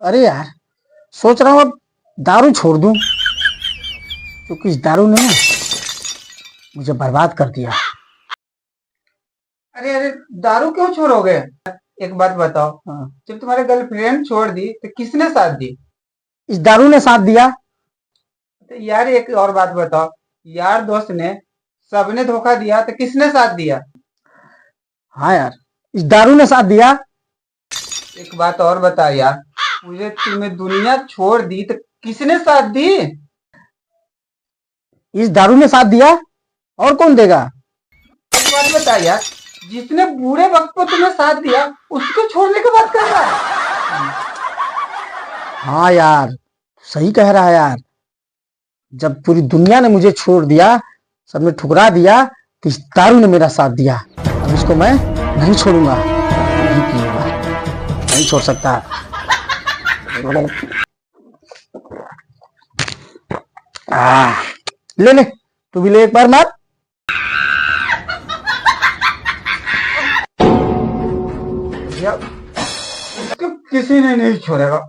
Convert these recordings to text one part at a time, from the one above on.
अरे यार, सोच रहा हूँ अब दारू छोड़ दूं, क्योंकि इस दारू ने ना मुझे बर्बाद कर दिया। अरे अरे, दारू क्यों छोड़ोगे? एक बात बताओ, हाँ, जब तुम्हारे गर्लफ्रेंड छोड़ दी तो किसने साथ दी? इस दारू ने साथ दिया। तो यार एक और बात बताओ, यार दोस्त ने सबने धोखा दिया तो किसने साथ दिया? हाँ यार, इस दारू ने साथ दिया। एक बात और बता यार, मुझे तुम्हें दुनिया छोड़ दी तो किसने साथ दी? इस दारू ने साथ दिया, और कौन देगा। एक बात बता यार, जिसने बुरे वक्त पर तुम्हें साथ दिया उसको छोड़ने की बात कर रहा है? हाँ यार, सही कह रहा है यार। जब पूरी दुनिया ने मुझे छोड़ दिया, सबने ठुकरा दिया, तो इस दारू ने मेरा साथ दिया। अब इसको मैं नहीं छोड़ूंगा, नहीं पीऊंगा, नहीं छोड़ सकता। ले ले, तू भी ले एक बार मार। या उसको किसी ने नहीं छोड़ेगा,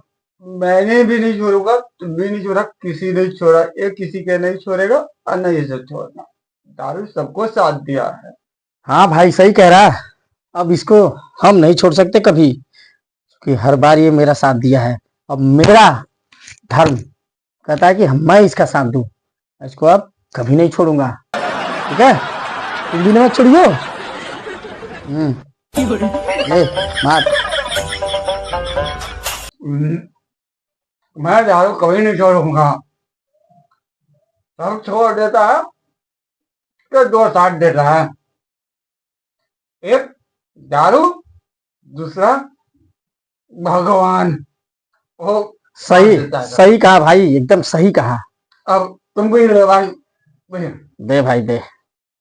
मैंने भी नहीं छोड़ूंगा, तुम भी नहीं छोड़ा, किसी ने छोड़ा, ये किसी के नहीं छोड़ेगा और नहीं इसे छोड़ना। दारू सबको साथ दिया है। हाँ भाई, सही कह रहा है। अब इसको हम नहीं छोड़ सकते कभी, कि हर बार ये मेरा साथ दिया है। अब मेरा धर्म कहता है कि मैं इसका साथ दूं, इसको अब कभी नहीं छोड़ूंगा। ठीक है, तुम भी मत छोड़ियो। ले मार। मैं दारू कभी नहीं छोड़ूंगा। सब छोड़ देता है तो दो साथ देता है, एक दारू, दूसरा भगवान। वो साथ सही देता है। सही कहा भाई, एकदम सही कहा। अब तुम भी ले भाई। दे भाई दे।